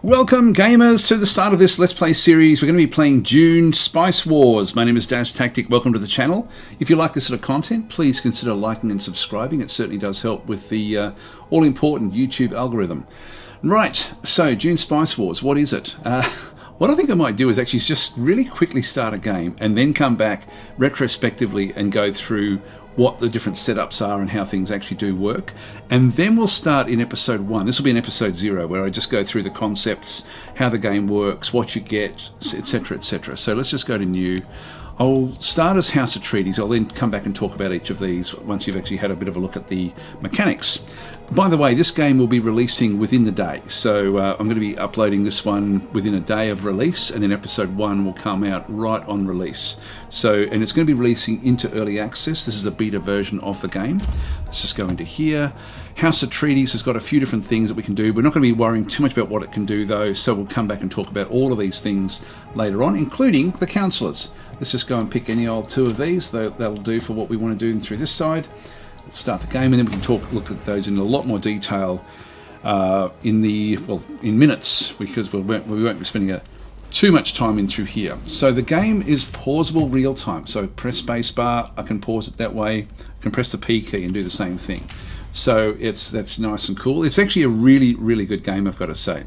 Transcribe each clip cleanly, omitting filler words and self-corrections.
Welcome gamers to the start of this Let's Play series. We're going to be playing Dune Spice Wars. My name is Daz Tactic. Welcome to the channel. If you like this sort of content, please consider liking and subscribing. It certainly does help with the all-important YouTube algorithm. Right, so Dune Spice Wars, what is it? What I think I might do is actually just really quickly start a game and then come back retrospectively and go through what the different setups are and how things actually do work. And then we'll start in episode 1. This will be in episode 0, where I just go through the concepts, how the game works, what you get, etc, etc. So let's just go to new. I'll start as House of Treaties. I'll then come back and talk about each of these once you've actually had a bit of a look at the mechanics. By the way, this game will be releasing within the day, so I'm going to be uploading this one within a day of release, and then episode 1 will come out right on release. And it's going to be releasing into early access. This is a beta version of the game. Let's just go into here. House of Treaties has got a few different things that we can do. We're not going to be worrying too much about what it can do though, so we'll come back and talk about all of these things later on, including the councillors. Let's just go and pick any old 2 of these. That'll do for what we want to do through this side. Start the game, and then we can look at those in a lot more detail in minutes, because we won't be spending too much time in through here. So the game is pausable real time. So press spacebar, I can pause it that way. I can press the P key and do the same thing. So that's nice and cool. It's actually a really, really good game, I've got to say.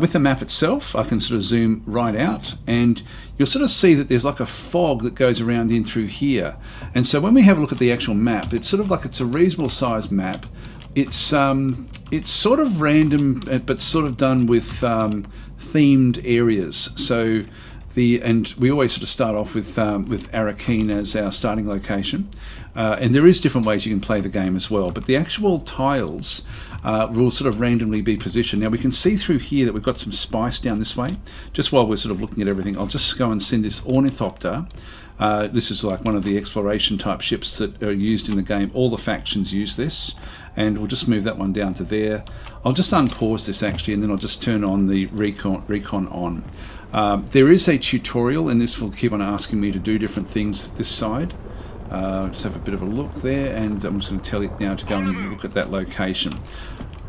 With the map itself, I can sort of zoom right out, and you'll sort of see that there's like a fog that goes around in through here. And so when we have a look at the actual map, it's sort of like it's a reasonable sized map. It's sort of random, but sort of done with themed areas. So and we always sort of start off with Arakis as our starting location. And there is different ways you can play the game as well, but the actual tiles will sort of randomly be positioned. Now we can see through here that we've got some spice down this way. Just while we're sort of looking at everything, I'll just go and send this ornithopter. This is like one of the exploration type ships that are used in the game. All the factions use this, and we'll just move that one down to there. I'll just unpause this actually, and then I'll just turn on the recon on. There is a tutorial, and this will keep on asking me to do different things this side. Just have a bit of a look there, and I'm just going to tell it now to go and look at that location.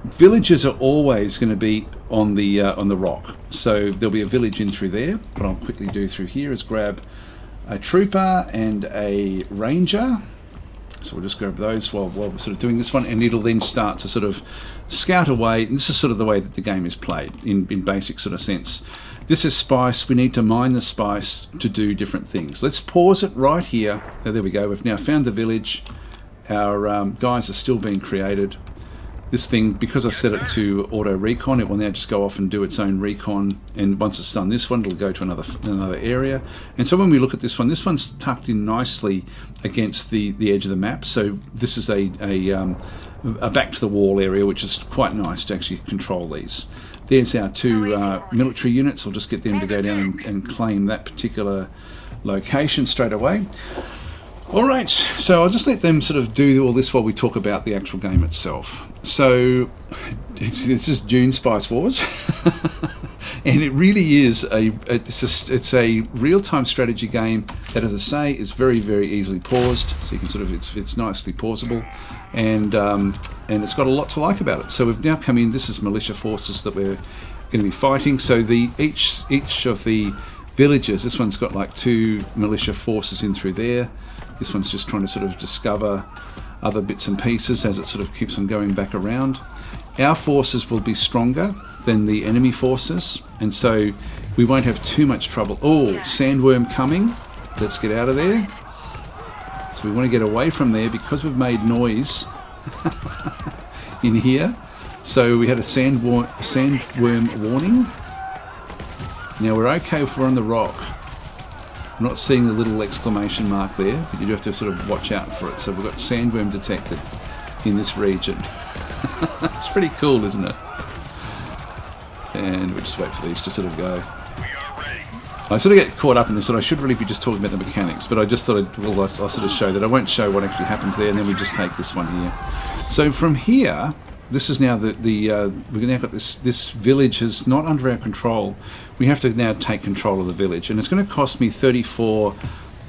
Villages are always going to be on the rock, so there'll be a village in through there. What I'll quickly do through here is grab a trooper and a ranger. So we'll just grab those while we're sort of doing this one, and it'll then start to sort of scout away. And this is sort of the way that the game is played in basic sort of sense. This is spice. We need to mine the spice to do different things. Let's pause it right here. Oh, there we go. We've now found the village. Our guys are still being created. This thing, because I set it to auto recon, it will now just go off and do its own recon. And once it's done this one, it'll go to another area. And so when we look at this one's tucked in nicely against the edge of the map. So this is a back to the wall area, which is quite nice to actually control these. There's our 2 military units. I'll just get them to go down and claim that particular location straight away. Alright, so I'll just let them sort of do all this while we talk about the actual game itself. So, this is Dune Spice Wars. And it really is it's a real-time strategy game that, as I say, is very, very easily paused. So you can sort of, it's nicely pausable, and it's got a lot to like about it. So we've now come in. This is militia forces that we're going to be fighting. So each of the villages, this one's got like 2 militia forces in through there. This one's just trying to sort of discover other bits and pieces as it sort of keeps on going back around. Our forces will be stronger than the enemy forces, and so we won't have too much trouble. Oh, sandworm coming. Let's get out of there. So we want to get away from there because we've made noise in here. So we had a sandworm warning. Now we're okay if we're on the rock. I'm not seeing the little exclamation mark there, but you do have to sort of watch out for it. So we've got sandworm detected in this region. It's pretty cool, isn't it? And we'll just wait for these to sort of go. I sort of get caught up in this, and I should really be just talking about the mechanics, but I just thought I'll sort of show that. I won't show what actually happens there, and then we just take this one here. So from here, this is now we've now got this village is not under our control. We have to now take control of the village, and it's going to cost me 34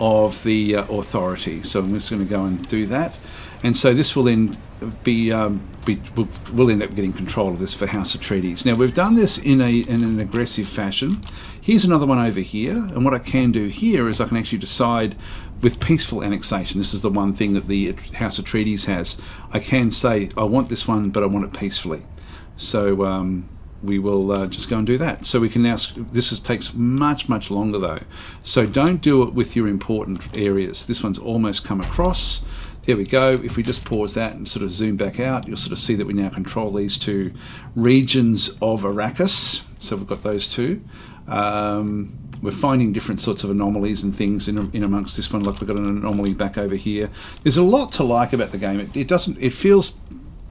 of the authority. So I'm just going to go and do that. And so this will then we'll end up getting control of this for House Atreides. Now, we've done this in an aggressive fashion. Here's another one over here, and what I can do here is I can actually decide with peaceful annexation. This is the one thing that the House Atreides has. I can say, I want this one, but I want it peacefully. So we will just go and do that. So we can now, takes much longer though. So don't do it with your important areas. This one's almost come across. There we go. If we just pause that and sort of zoom back out, you'll sort of see that we now control these two regions of Arakis. So we've got those two. We're finding different sorts of anomalies and things in amongst this one. Like we've got an anomaly back over here. There's a lot to like about the game. It feels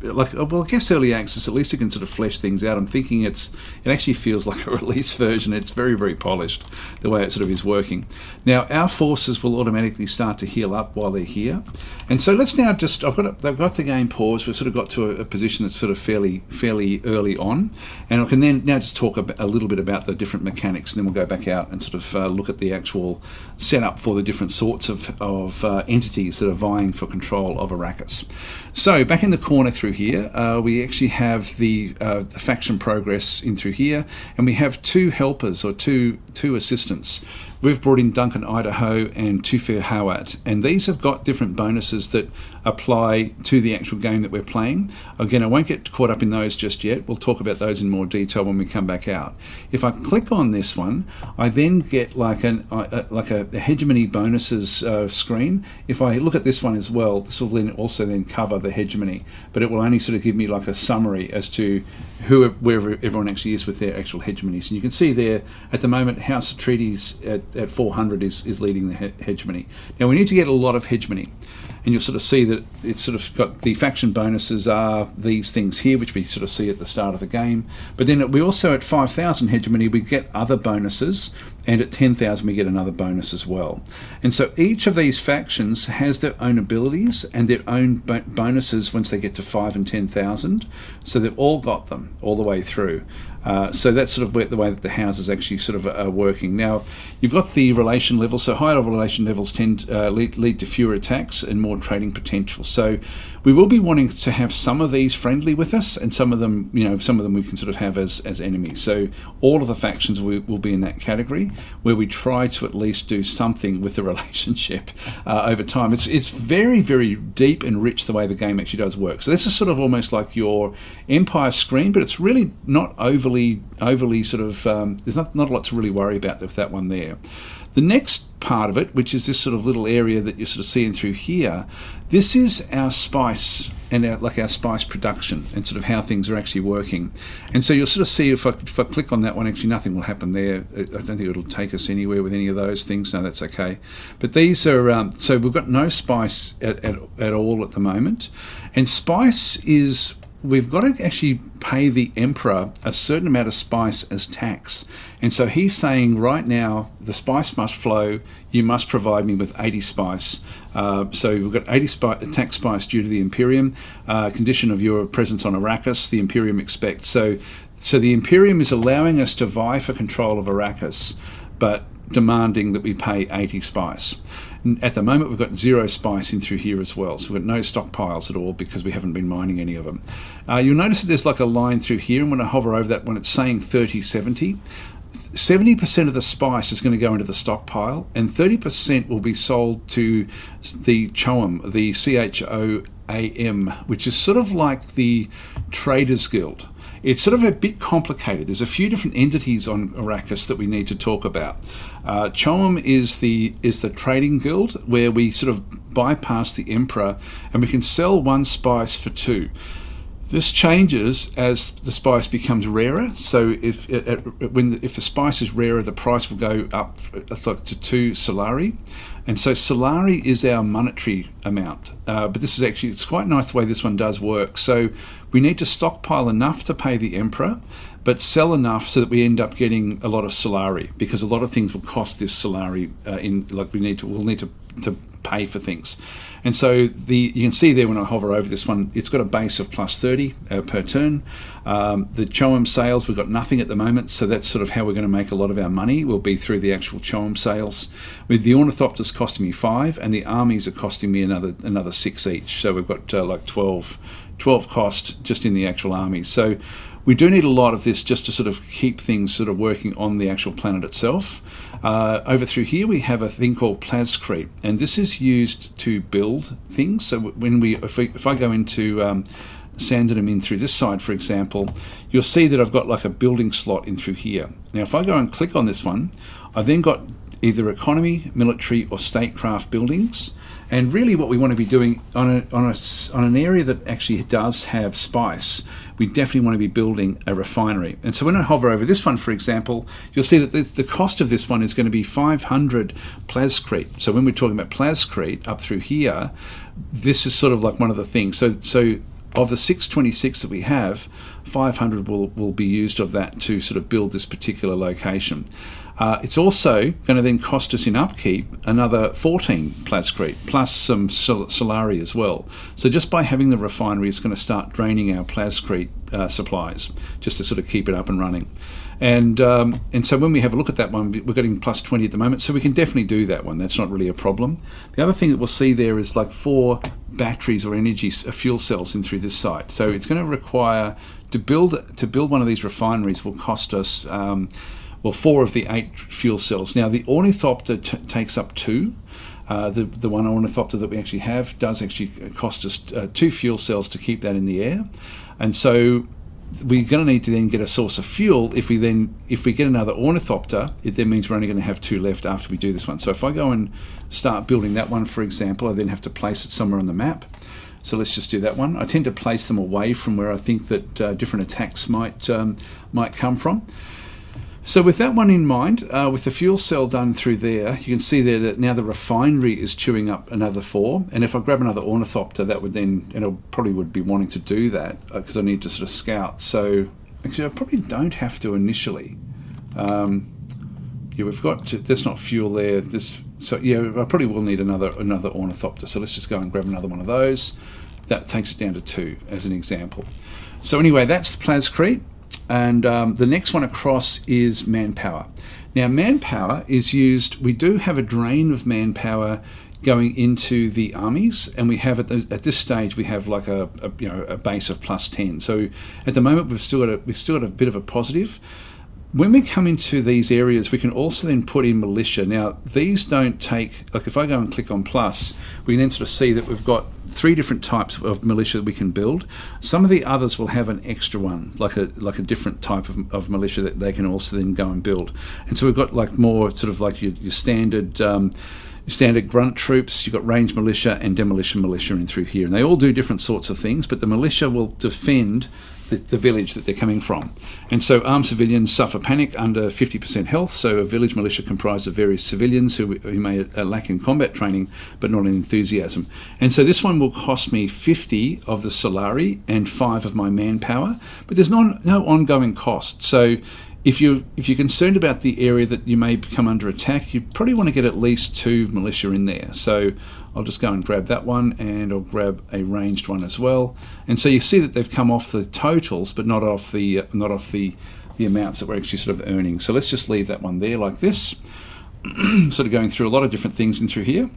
like, well, I guess early access, at least you can sort of flesh things out. I'm thinking it actually feels like a release version. It's very polished, the way it sort of is working. Now, our forces will automatically start to heal up while they're here. And so let's now just, they've got the game paused. We've sort of got to a position that's sort of fairly early on. And I can then now just talk a little bit about the different mechanics, and then we'll go back out and sort of look at the actual setup for the different sorts of entities that are vying for control of Arakis. So back in the corner through here, we actually have the faction progress in through here, and we have two helpers or two assistants. We've brought in Duncan Idaho and Tufir Hawat, and these have got different bonuses that apply to the actual game that we're playing. Again, I won't get caught up in those just yet. We'll talk about those in more detail when we come back out. If I click on this one, I then get like a hegemony bonuses screen. If I look at this one as well, this will then also cover the hegemony, but it will only sort of give me like a summary as to wherever everyone actually is with their actual hegemonies. And you can see there at the moment, House Atreides at 400 is leading the hegemony. Now we need to get a lot of hegemony, and you'll sort of see that it's sort of got the faction bonuses are these things here, which we sort of see at the start of the game. But then we also at 5,000 hegemony we get other bonuses, and at 10,000 we get another bonus as well. And so each of these factions has their own abilities and their own bonuses once they get to 5 and 10,000. So they've all got them all the way through. So that's sort of the way that the houses actually sort of are working. Now, you've got the relation levels. So higher relation levels tend lead to fewer attacks and more trading potential. So we will be wanting to have some of these friendly with us, and some of them, we can sort of have as enemies. So all of the factions will be in that category, where we try to at least do something with the relationship over time. It's very deep and rich the way the game actually does work. So this is sort of almost like your Empire screen, but it's really not overly sort of, there's not a lot to really worry about with that one there. The next part of it, which is this sort of little area that you're sort of seeing through here, this is our spice and our spice production and sort of how things are actually working. And so you'll sort of see if I click on that one, actually nothing will happen there. I don't think it'll take us anywhere with any of those things. No, that's okay. But these are, so we've got no spice at all at the moment. And spice is, we've got to actually pay the Emperor a certain amount of spice as tax. And so he's saying right now, the spice must flow, you must provide me with 80 spice. So we've got 80 tax spice due to the Imperium, condition of your presence on Arakis, the Imperium expects. So the Imperium is allowing us to vie for control of Arakis, but demanding that we pay 80 spice. At the moment, we've got 0 spice in through here as well, so we've got no stockpiles at all because we haven't been mining any of them. You'll notice that there's like a line through here, and when I hover over that, when it's saying 30-70, 70% of the spice is going to go into the stockpile, and 30% will be sold to the CHOAM, the CHOAM, which is sort of like the Traders Guild. It's sort of a bit complicated. There's a few different entities on Arakis that we need to talk about. CHOAM is the trading guild where we sort of bypass the Emperor and we can sell 1 spice for 2. This changes as the spice becomes rarer. So if the spice is rarer, the price will go up to 2 Solari. And so Solari is our monetary amount. But this is actually, it's quite nice the way this one does work. So we need to stockpile enough to pay the Emperor, but sell enough so that we end up getting a lot of Solari, because a lot of things will cost this Solari we'll need to pay for things. And so you can see there when I hover over this one, it's got a base of plus 30 per turn. The Choam sales, we've got nothing at the moment, so that's sort of how we're going to make a lot of our money, will be through the actual Choam sales. With the Ornithopters costing me 5, and the armies are costing me another 6 each. So we've got like 12 cost just in the actual armies. So we do need a lot of this just to sort of keep things sort of working on the actual planet itself. Over through here we have a thing called plascrete, and this is used to build things. So when if I go into Sandinum in through this side, for example, you'll see that I've got like a building slot in through here. Now if I go and click on this one, I've then got either economy, military or statecraft buildings. And really what we want to be doing on an area that actually does have spice, we definitely want to be building a refinery. And so when I hover over this one, for example, you'll see that the cost of this one is going to be 500 plascrete. So when we're talking about plascrete up through here, this is sort of like one of the things. So of the 626 that we have, 500 will be used of that to sort of build this particular location. It's also going to then cost us in upkeep another 14 plascrete, plus some Solari as well. So just by having the refinery, it's going to start draining our plascrete supplies, just to sort of keep it up and running. And so when we have a look at that one, we're getting plus 20 at the moment, so we can definitely do that one. That's not really a problem. The other thing that we'll see there is like 4 batteries or fuel cells in through this site. So it's going to require, to build one of these refineries will cost us 4 of the 8 fuel cells. Now the Ornithopter takes up 2. The one Ornithopter that we actually have does actually cost us 2 fuel cells to keep that in the air. And so we're going to need to then get a source of fuel. If we get another Ornithopter, it then means we're only going to have 2 left after we do this one. So if I go and start building that one, for example, I then have to place it somewhere on the map. So let's just do that one. I tend to place them away from where I think that different attacks might come from. So with that one in mind, with the fuel cell done through there, you can see there that now the refinery is chewing up another 4. And if I grab another Ornithopter, that would then, and I probably would be wanting to do that because I need to sort of scout. So actually, I probably don't have to initially. We've got to, there's not fuel there. So yeah, I probably will need another Ornithopter. So let's just go and grab another one of those. That takes it down to 2 as an example. So anyway, that's the plascrete. And the next one across is manpower. Now manpower is used, we do have a drain of manpower going into the armies, and we have at this stage we have like a base of plus 10. So at the moment we've still got a bit of a positive. When we come into these areas, we can also then put in militia. Now these don't take, like if I go and click on plus, we can then sort of see that we've got 3 different types of militia that we can build. Some of the others will have an extra one, like a different type of militia that they can also then go and build. And so we've got like more sort of like your standard grunt troops. You've got range militia and demolition militia in through here, and they all do different sorts of things, but the militia will defend the village that they're coming from. And so armed civilians suffer panic under 50% health, so a village militia comprised of various civilians who may lack in combat training but not in enthusiasm. And so this one will cost me 50 of the Solari and 5 of my manpower, but there's no ongoing cost. So if you're concerned about the area that you may come under attack, you probably want to get at least 2 militia in there. So I'll just go and grab that one, and I'll grab a ranged one as well. And so you see that they've come off the totals, but not off the amounts that we're actually sort of earning. So let's just leave that one there like this. Sort of going through a lot of different things in through here.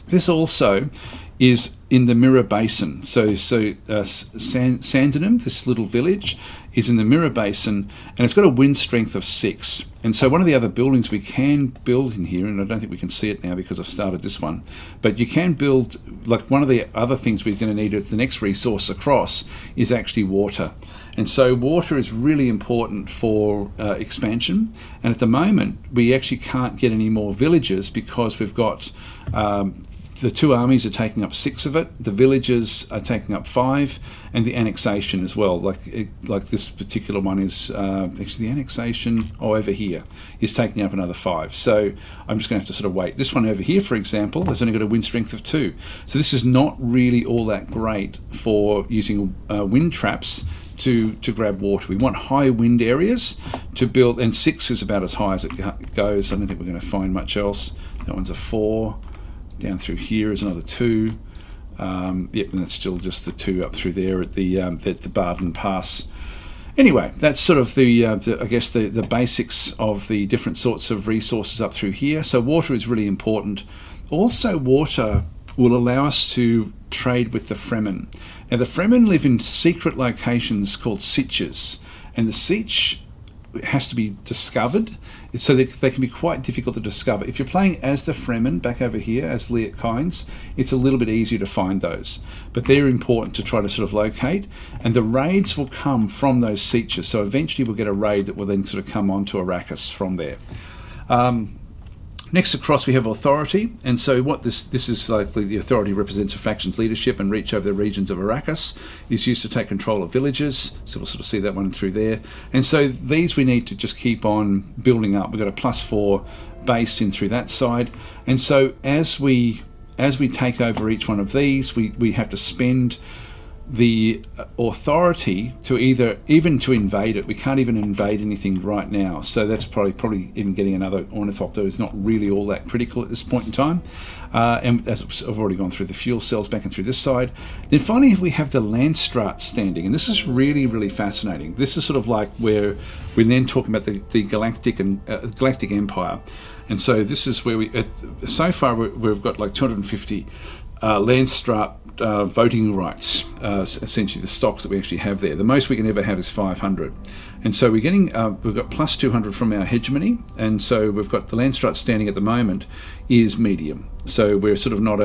This also is in the Mirror Basin. So Sandinum, this little village, is in the Mirror Basin, and it's got a wind strength of 6. And so one of the other buildings we can build in here, and I don't think we can see it now because I've started this one, but you can build, like one of the other things we're going to need at the next resource across is actually water. And so water is really important for expansion. And at the moment, we actually can't get any more villages because we've got the 2 armies are taking up 6 of it, the villages are taking up 5, and the annexation as well. Like this particular one is actually the annexation over here is taking up another 5. So I'm just going to have to sort of wait. This one over here, for example, has only got a wind strength of 2. So this is not really all that great for using wind traps to grab water. We want high wind areas to build, and 6 is about as high as it goes. I don't think we're going to find much else. That one's a 4. Down through here is another 2. Yep, and that's still just the 2 up through there at the Barden Pass. Anyway, that's sort of I guess the basics of the different sorts of resources up through here. So water is really important. Also, water will allow us to trade with the Fremen. Now, the Fremen live in secret locations called sitches, and the sitch has to be discovered, so they can be quite difficult to discover. If you're playing as the Fremen, back over here, as Liet Kynes, it's a little bit easier to find those. But they're important to try to sort of locate, and the raids will come from those sitches. So eventually we'll get a raid that will then sort of come onto Arakis from there. Next across we have authority, and so what this is like, the authority represents a faction's leadership and reach over the regions of Arakis. It's used to take control of villages, so we'll sort of see that one through there. And so these we need to just keep on building up. We've got a +4 base in through that side, and so as we take over each one of these, we have to spend the authority to even to invade it. We can't even invade anything right now, so that's probably even getting another ornithopter is not really all that critical at this point in time. And as I've already gone through the fuel cells back and through this side, then finally we have the Landstraad standing, and this is really fascinating. This is sort of like where we're then talking about the galactic and galactic empire, and so this is where so far we've got like 250 Landstraad voting rights, essentially the stocks that we actually have there. The most we can ever have is 500, and so we're getting we've got +200 from our hegemony, and so we've got the Landstraad standing at the moment is medium. So we're sort of not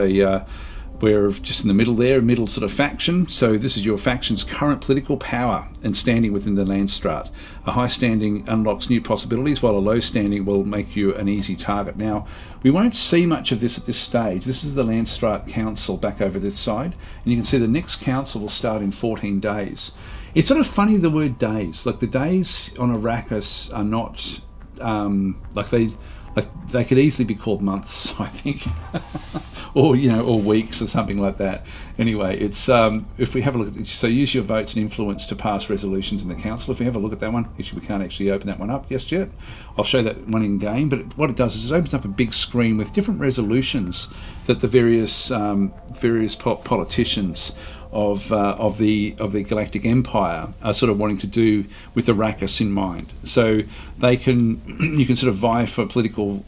we're just in the middle there, middle sort of faction. So this is your faction's current political power and standing within the Landstraad. A high standing unlocks new possibilities, while a low standing will make you an easy target. Now, we won't see much of this at this stage. This is the Landstraad Council back over this side, and you can see the next council will start in 14 days. It's sort of funny, the word days. Like, the days on Arakis are not they could easily be called months, I think. or weeks or something like that. Anyway, it's if we have a look at it, so use your votes and influence to pass resolutions in the council. If we have a look at that one, actually we can't actually open that one up just yet. I'll show that one in game, but what it does is it opens up a big screen with different resolutions that the various politicians of the Galactic Empire are sort of wanting to do with Arakis in mind. So you can sort of vie for political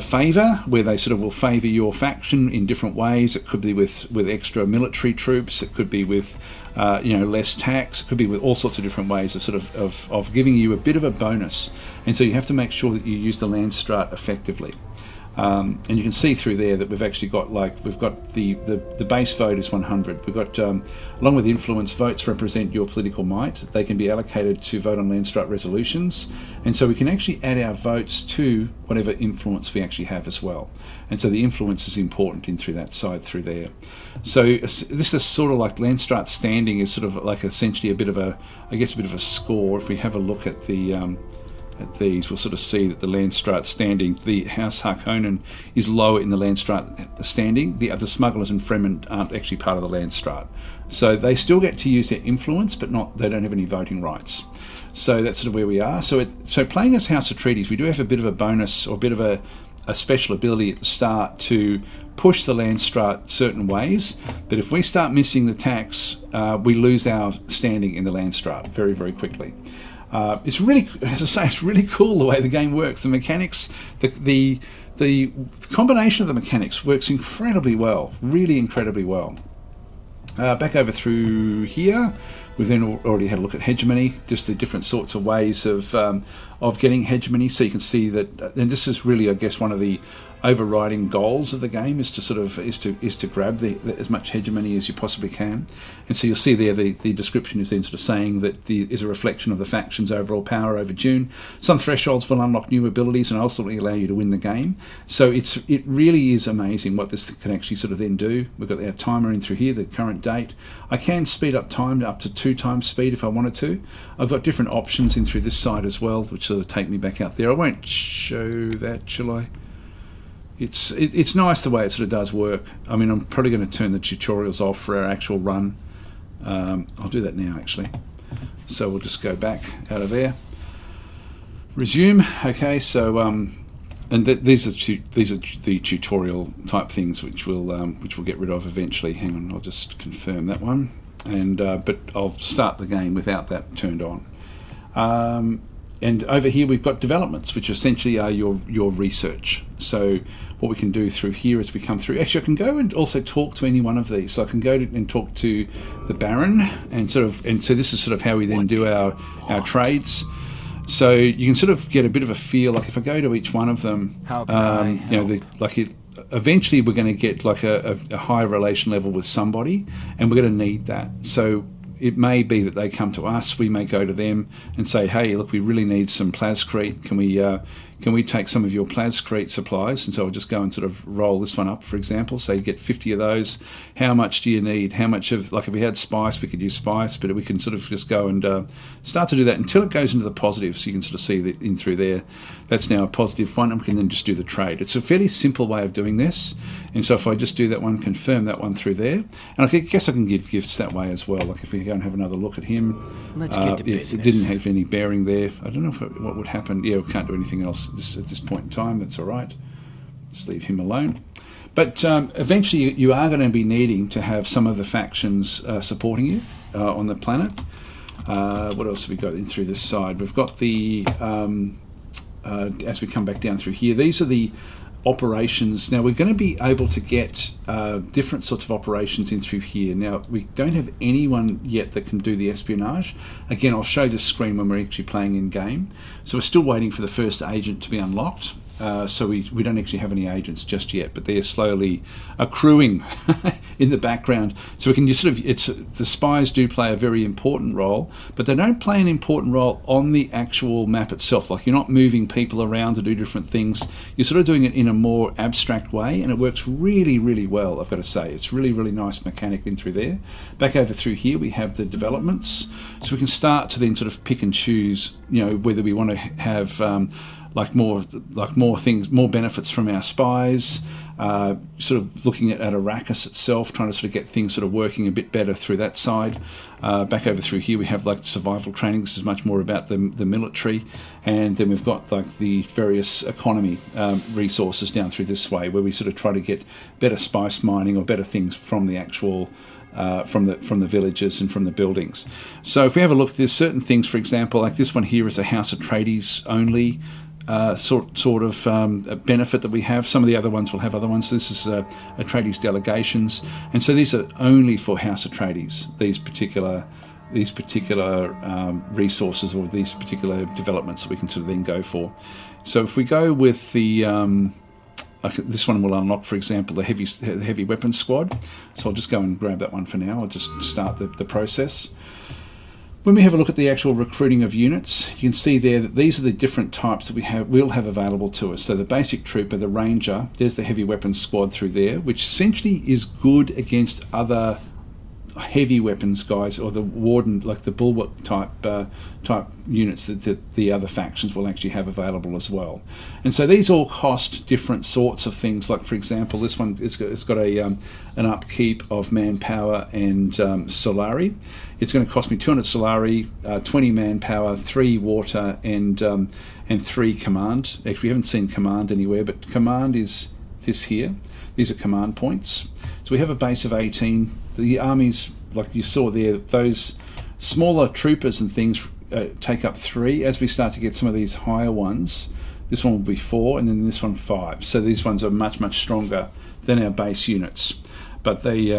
favour, where they sort of will favour your faction in different ways. It could be with extra military troops. It could be with less tax. It could be with all sorts of different ways of sort of giving you a bit of a bonus. And so you have to make sure that you use the Landstraad effectively. And you can see through there that we've actually got the base vote is 100. We've got along with influence, votes represent your political might. They can be allocated to vote on Landstraad resolutions, and so we can actually add our votes to whatever influence we actually have as well. And so the influence is important in through that side through there. So this is sort of like Landstraad standing is sort of like essentially a bit of a score. If we have a look at these, we'll sort of see that the Landstraad standing, the House Harkonnen is lower in the Landstraad standing. The other smugglers and Fremen aren't actually part of the Landstraad. So they still get to use their influence, but they don't have any voting rights. So that's sort of where we are. So playing as House of Treaties, we do have a bit of a bonus or a bit of a special ability at the start to push the Landstraad certain ways. But if we start missing the tax, we lose our standing in the Landstraad very, very quickly. It's really, as I say, it's really cool the way the game works. The mechanics, the combination of the mechanics works incredibly well, really incredibly well. Back over through here, we've then already had a look at hegemony, just the different sorts of ways of getting hegemony. So you can see that, and this is really, I guess, one of the overriding goals of the game is to grab as much hegemony as you possibly can. And so you'll see there the description is then sort of saying that is a reflection of the faction's overall power over Dune. Some thresholds will unlock new abilities and ultimately allow you to win the game. So it really is amazing what this can actually sort of then do. We've got our timer in through here, the current date. I can speed up time up to 2 times speed if I wanted to. I've got different options in through this side as well, which sort of take me back out there. I won't show that, shall I? It's nice the way it sort of does work. I mean, I'm probably going to turn the tutorials off for our actual run. I'll do that now actually. So we'll just go back out of there. Resume. Okay, so and these are the tutorial type things which we'll get rid of eventually. Hang on, I'll just confirm that one. And but I'll start the game without that turned on. And over here we've got developments, which essentially are your research. So what we can do through here as we come through, actually I can go and also talk to any one of these. So I can go and talk to the Baron, and so this is sort of how we then do our trades. So you can sort of get a bit of a feel, like if I go to each one of them, eventually we're going to get like a high relation level with somebody, and we're going to need that. So it may be that they come to us, we may go to them and say, hey, look, we really need some plascrete. Can we take some of your plascrete supplies? And so I'll just go and sort of roll this one up, for example. So you get 50 of those. How much do you need? How much of, like if we had spice, we could use spice, but we can sort of just go and start to do that until it goes into the positive. So you can sort of see that in through there. That's now a positive one, and we can then just do the trade. It's a fairly simple way of doing this. And so if I just do that one, confirm that one through there, and I guess I can give gifts that way as well. Like if we go and have another look at him, let's get to business. It didn't have any bearing there. I don't know what would happen. Yeah, we can't do anything else at this point in time. That's all right. Just leave him alone. But eventually you are going to be needing to have some of the factions supporting you on the planet. What else have we got in through this side? We've got the, as we come back down through here, these are the operations. Now we're going to be able to get different sorts of operations in through here. Now we don't have anyone yet that can do the espionage. Again, I'll show this screen when we're actually playing in game. So we're still waiting for the first agent to be unlocked. So we don't actually have any agents just yet, but they're slowly accruing in the background. So we can just sort of, the spies do play a very important role, but they don't play an important role on the actual map itself. Like you're not moving people around to do different things. You're sort of doing it in a more abstract way, and it works really, really well, I've got to say. It's really, really nice mechanic in through there. Back over through here, we have the developments. So we can start to then sort of pick and choose, whether we want to have more things, more benefits from our spies, sort of looking at Arakis itself, trying to sort of get things sort of working a bit better through that side. Back over through here we have like survival training. This is much more about the military, and then we've got like the various economy resources down through this way, where we sort of try to get better spice mining or better things from the actual from the villages and from the buildings. So if we have a look, there's certain things, for example, like this one here is a House of Atreides only sort of a benefit that we have. Some of the other ones will have other ones. This is Atreides delegations, and so these are only for House Atreides. These particular resources or these particular developments that we can sort of then go for. So if we go with the this one will unlock, for example, the heavy weapons squad. So I'll just go and grab that one for now. I'll just start the process. When we have a look at the actual recruiting of units, you can see there that these are the different types that we'll have available to us. So the basic trooper, the ranger, there's the heavy weapons squad through there, which essentially is good against other heavy weapons guys, or the warden, like the bulwark type units that the other factions will actually have available as well. And so these all cost different sorts of things. Like for example, this one it's got an upkeep of manpower and solari. It's going to cost me 200 solari, 20 manpower, 3 water, and 3 command. Actually, we haven't seen command anywhere, but command is this here. These are command points. So we have a base of 18. The armies, like you saw there, those smaller troopers and things take up 3. As we start to get some of these higher ones, this one will be 4, and then this one 5. So these ones are much, much stronger than our base units. But their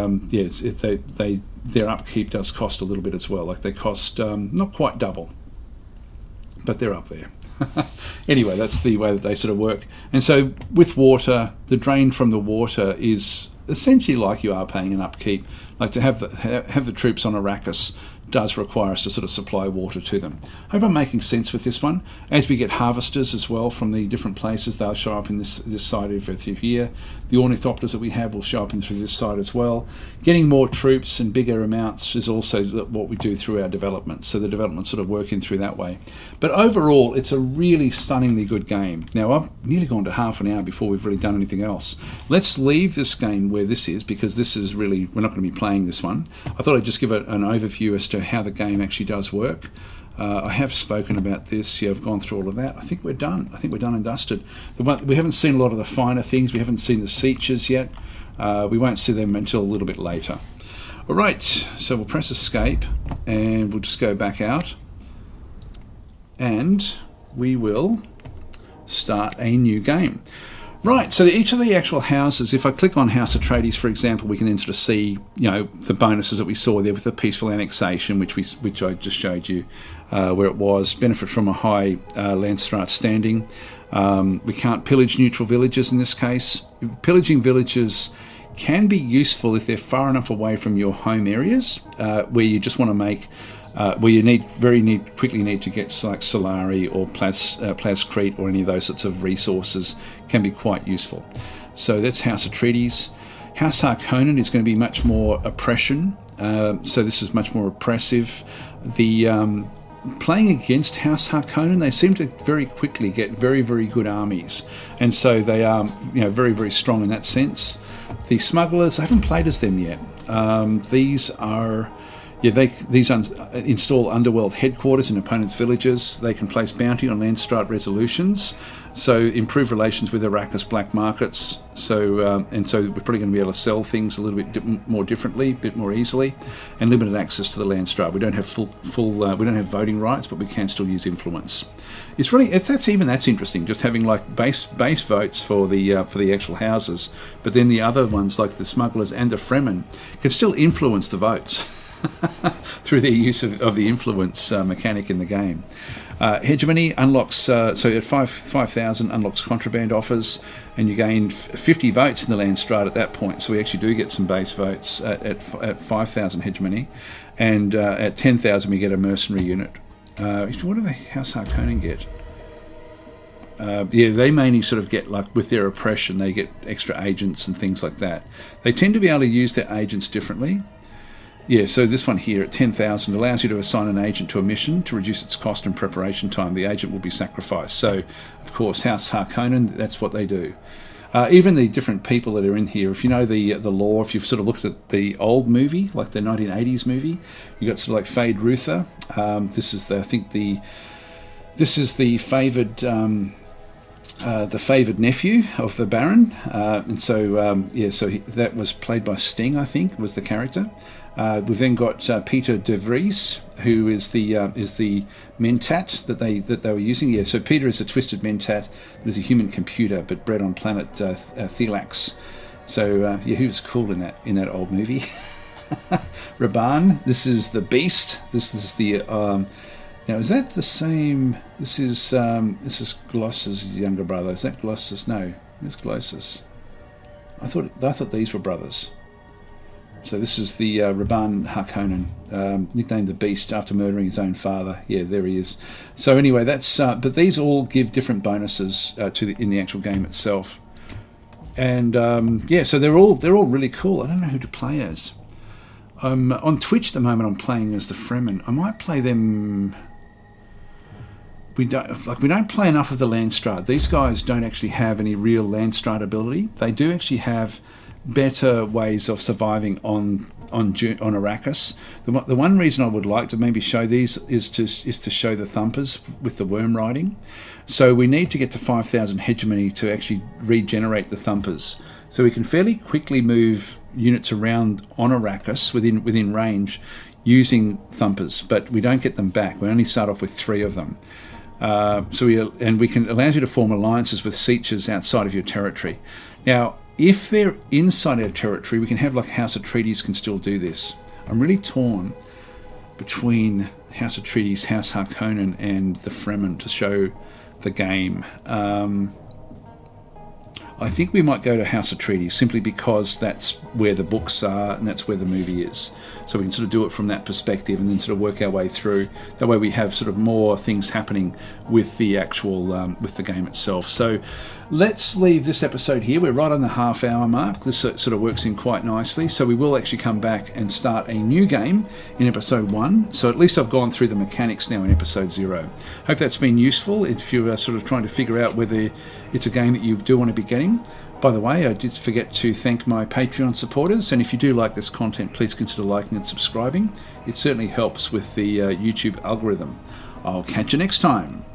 upkeep does cost a little bit as well. Like they cost not quite double, but they're up there. Anyway, that's the way that they sort of work. And so with water, the drain from the water is essentially like you are paying an upkeep. Like to have the troops on Arakis does require us to sort of supply water to them. Hope I'm making sense with this one. As we get harvesters as well from the different places, they'll show up in this side of here. The ornithopters that we have will show up in through this side as well. Getting more troops and bigger amounts is also what we do through our development. So the development sort of working through that way. But overall, it's a really stunningly good game. Now, I've nearly gone to half an hour before we've really done anything else. Let's leave this game where this is, because this is really, we're not going to be playing this one. I thought I'd just give it an overview as to how the game actually does work. I have spoken about this. Yeah, I've gone through all of that. I think we're done. I think we're done and dusted. We haven't seen a lot of the finer things. We haven't seen the seaches yet. We won't see them until a little bit later. All right, so we'll press escape and we'll just go back out. And we will start a new game. Right, so each of the actual houses, if I click on House Atreides, for example, we can then sort of see, the bonuses that we saw there with the peaceful annexation, which I just showed you where it was. Benefit from a high Landstraad standing. We can't pillage neutral villages in this case. Pillaging villages can be useful if they're far enough away from your home areas, where you just want to make... where you quickly need to get like Solari or Plascrete or any of those sorts of resources can be quite useful. So that's House Atreides. House Harkonnen is going to be much more oppression. So this is much more oppressive. The playing against House Harkonnen, they seem to very quickly get very, very good armies, and so they are very, very strong in that sense. The smugglers, I haven't played as them yet. These are... these install underworld headquarters in opponents' villages. They can place bounty on Landstraad resolutions, so improve relations with Arakis black markets. So we're probably going to be able to sell things a little bit more differently, a bit more easily, and limited access to the Landstraad. We don't have we don't have voting rights, but we can still use influence. It's really that's interesting. Just having like base votes for the actual houses, but then the other ones like the smugglers and the Fremen can still influence the votes. Through their use of the influence mechanic in the game. Hegemony unlocks, so at 5,000 unlocks contraband offers, and you gain 50 votes in the Landstraad at that point. So we actually do get some base votes at 5,000 hegemony, and at 10,000 we get a mercenary unit. What do the House Harkonnen get? They mainly sort of get, like with their oppression, they get extra agents and things like that. They tend to be able to use their agents differently. Yeah, so this one here at 10,000 allows you to assign an agent to a mission to reduce its cost and preparation time. The agent will be sacrificed. So, of course, House Harkonnen, that's what they do. Even the different people that are in here, if you know the lore, if you've sort of looked at the old movie, like the 1980s movie, you got sort of like Fade Ruther. This is the favoured nephew of the Baron, and so that was played by Sting, I think, was the character. We've then got Peter De Vries, who is the Mentat that they were using. Yeah, so Peter is a twisted Mentat that is a human computer, but bred on planet Thelax. So he was cool in that old movie. Raban, this is the Beast. This is the now is that the same? This is Gloss's younger brother. Is that Gloss's? No, where's Glossus? I thought these were brothers. So this is the Raban Harkonnen, nicknamed the Beast after murdering his own father. Yeah, there he is. So anyway, that's but these all give different bonuses in the actual game itself, and so they're all really cool. I don't know who to play as. On Twitch at the moment, I'm playing as the Fremen. I might play them. We don't play enough of the Landstraad. These guys don't actually have any real Landstraad ability. They do actually have better ways of surviving on Arakis. The one reason I would like to maybe show these is to show the thumpers with the worm riding. So we need to get to 5,000 hegemony to actually regenerate the thumpers. So we can fairly quickly move units around on Arakis within range using thumpers, but we don't get them back. We only start off with 3 of them. Allows you to form alliances with Seachers outside of your territory. Now, if they're inside our territory, we can have like House Atreides can still do this. I'm really torn between House Atreides, House Harkonnen, and the Fremen to show the game. I think we might go to House of Treaty simply because that's where the books are and that's where the movie is. So we can sort of do it from that perspective and then sort of work our way through. That way we have sort of more things happening with the actual, with the game itself. So let's leave this episode here. We're right on the half-hour mark. This sort of works in quite nicely. So we will actually come back and start a new game in episode 1. So at least I've gone through the mechanics now in episode 0. Hope that's been useful if you're sort of trying to figure out whether it's a game that you do want to be getting. By the way, I did forget to thank my Patreon supporters, and if you do like this content, please consider liking and subscribing. It certainly helps with the YouTube algorithm. I'll catch you next time.